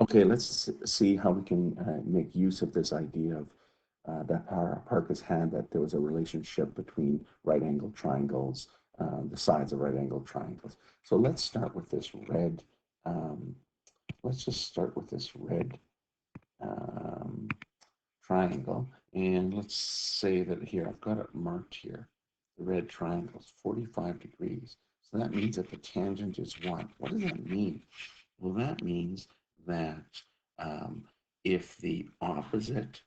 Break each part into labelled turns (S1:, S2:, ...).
S1: Okay, let's see how we can make use of this idea of that Parcus had, that there was a relationship between right angled triangles, the sides of right angled triangles. So let's start with this red. Um, let's just start with this red um, triangle. And let's say that here, I've got it marked here. The red triangle is 45 degrees. So that means that the tangent is 1. What does that mean? Well, that means that um, if the opposite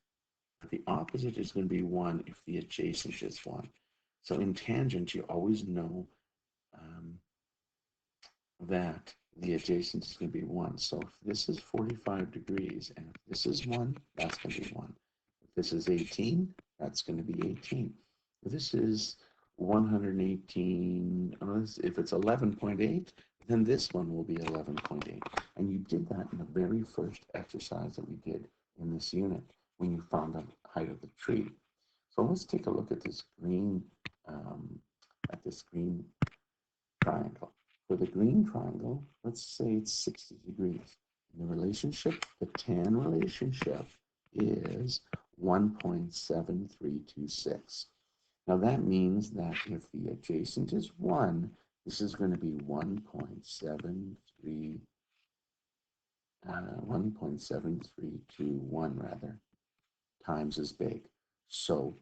S1: is going to be 1 if the adjacent is 1. So in tangent, you always know um, that the adjacent is going to be 1. So if this is 45 degrees, and if this is 1, that's going to be 1. If this is 18, that's going to be 18. If this is 118, if it's 11.8, then this one will be 11.8. And you did that in the very first exercise that we did in this unit when you found the height of the tree. So let's take a look um, at this green triangle. For the green triangle, let's say it's 60 degrees. And the relationship, the tan relationship, is 1.7326. Now that means that if the adjacent is 1, this is going to be 1.7321 rather, times as big. So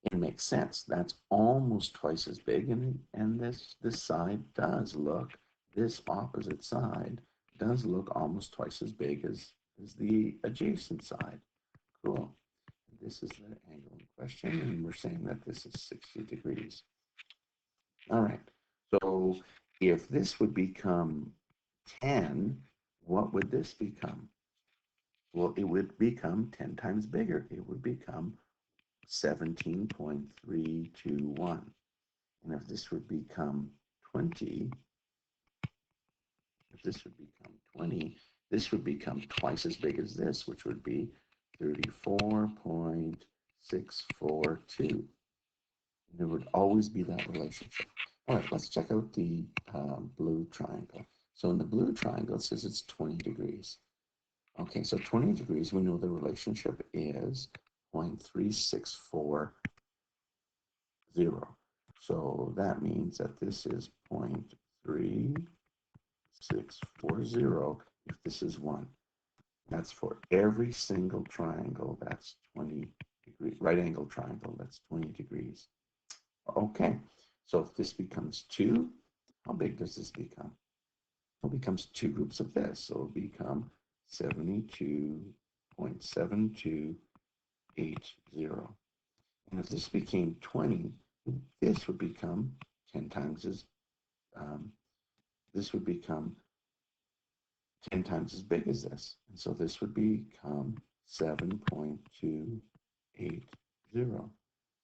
S1: it makes sense. That's almost twice as big, and this side does look, this opposite side does look almost twice as big as the adjacent side. Cool. This is the angle in question, and we're saying that this is 60 degrees. All right. So if this would become 10, what would this become? Well, it would become 10 times bigger. It would become 17.321. And if this would become 20, if this would become 20, this would become twice as big as this, which would be 34.642. And there would always be that relationship. All right, let's check out the blue triangle. So in the blue triangle, it says it's 20 degrees. Okay, so 20 degrees, we know the relationship is 0.3640. So that means that this is 0.3640 if this is 1. That's for every single triangle that's 20 degrees, right angle triangle that's 20 degrees. Okay, so if this becomes 2, how big does this become? Well, it becomes 2 groups of this, so it'll become 72.7280. And if this became 20, this would become 10 times as um, this would become 10 times as big as this. And so this would become 7.280.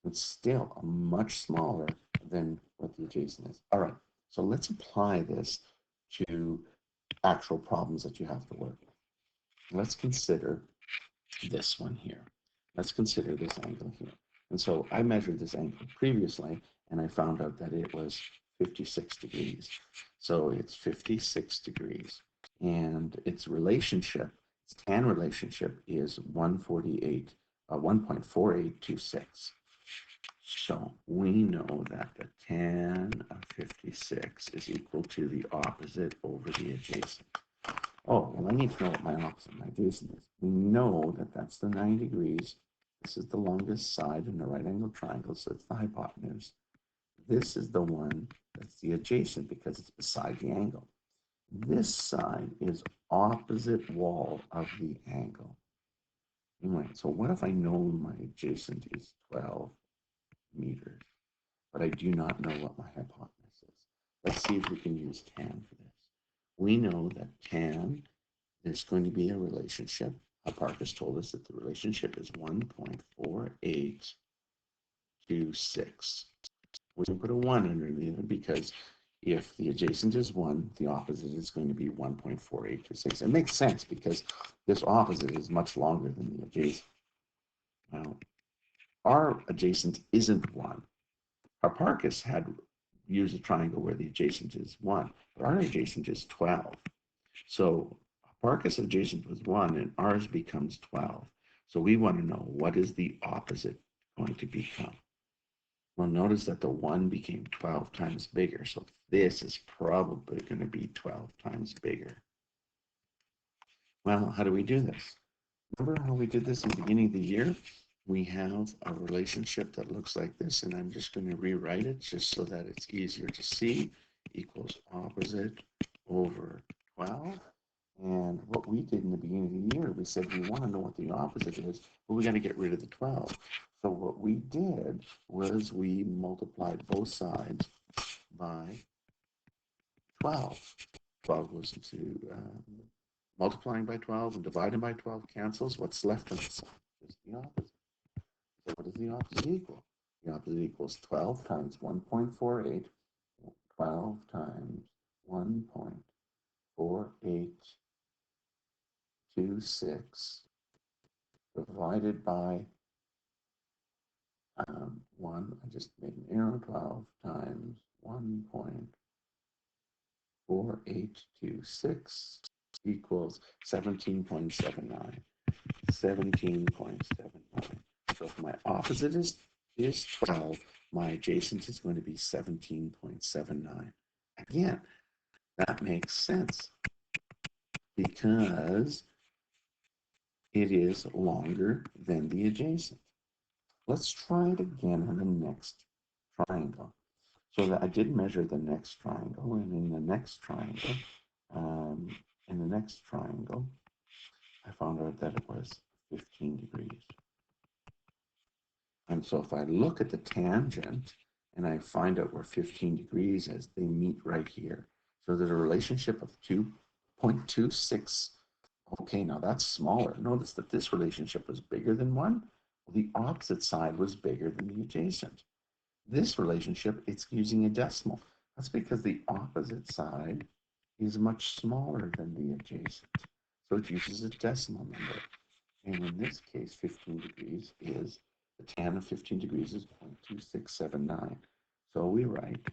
S1: It's still a much smaller than what the adjacent is. All right, so let's apply this to actual problems that you have to work with. Let's consider this one here. Let's consider this angle here. And so I measured this angle previously, and I found out that it was 56 degrees. So it's 56 degrees. And its relationship, its tan relationship is 1.4826. So we know that the tan of 56 is equal to the opposite over the adjacent. Oh, well, I need to know what my opposite, my adjacent is. We know that that's the 9 degrees. This is the longest side in a right angle triangle, so it's the hypotenuse. This is the one that's the adjacent because it's beside the angle. This side is opposite wall of the angle. Right, so what if I know my adjacent is 12 meters, but I do not know what my hypotenuse is? Let's see if we can use tan for this. We know that tan, there's going to be a relationship. Hipparchus told us that the relationship is 1.4826. We can put a 1 underneath it because if the adjacent is 1, the opposite is going to be 1.4826. It makes sense because this opposite is much longer than the adjacent. Now, our adjacent isn't 1. Hipparchus had used a triangle where the adjacent is 1, but our adjacent is 12. So Park is adjacent with 1 and ours becomes 12. So we want to know, what is the opposite going to become? Well, notice that the 1 became 12 times bigger. So this is probably going to be 12 times bigger. Well, how do we do this? Remember how we did this in the beginning of the year? We have a relationship that looks like this, and I'm just going to rewrite it just so that it's easier to see. Equals opposite over 12. And what we did in the beginning of the year, we said we want to know what the opposite is, but we got to get rid of the 12. So what we did was we multiplied both sides by 12. 12 goes into multiplying by 12 and dividing by 12 cancels. What's left on the side is the opposite. So what does the opposite equal? The opposite equals 12 times 1.48. 12 times 1.4826 divided by 1. I just made an arrow. 12 times 1.4826 equals 17.79. 17.79. So if my opposite is 12, my adjacent is going to be 17.79. Again, that makes sense because it is longer than the adjacent. Let's try it again on the next triangle. So that I did measure the next triangle, and in the next triangle, I found out that it was 15 degrees. And so if I look at the tangent and I find out where 15 degrees is, they meet right here. So there's a relationship of 2.26. Okay, now that's smaller. Notice that this relationship was bigger than 1. The opposite side was bigger than the adjacent. This relationship, it's using a decimal. That's because the opposite side is much smaller than the adjacent. So it uses a decimal number. And in this case, 15 degrees is, the tan of 15 degrees is 0.2679. So we write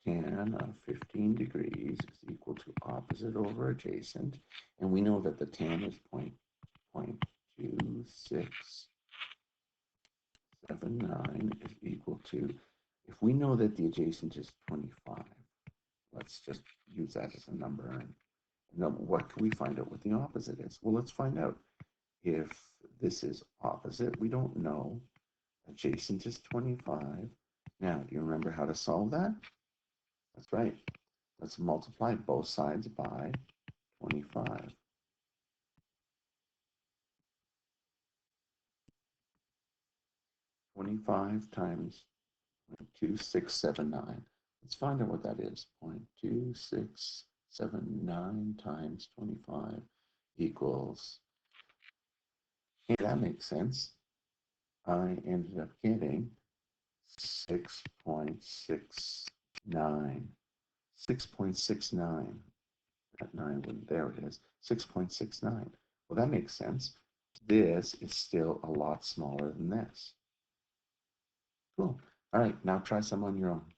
S1: tan of 15 degrees is equal to opposite over adjacent. And we know that the tan is 0.2679 is equal to, if we know that the adjacent is 25, let's just use that as a number. And now what can we find out what the opposite is? Well, let's find out. If this is opposite, we don't know. Adjacent is 25. Now, do you remember how to solve that? That's right. Let's multiply both sides by 25. 25 times 0.2679. Let's find out what that is. 0.2679 times 25 equals, hey, that makes sense. I ended up getting 6.69. 6.69. That 9 wouldn't, there it is. 6.69. Well, that makes sense. This is still a lot smaller than this. Cool. All right, now try some on your own.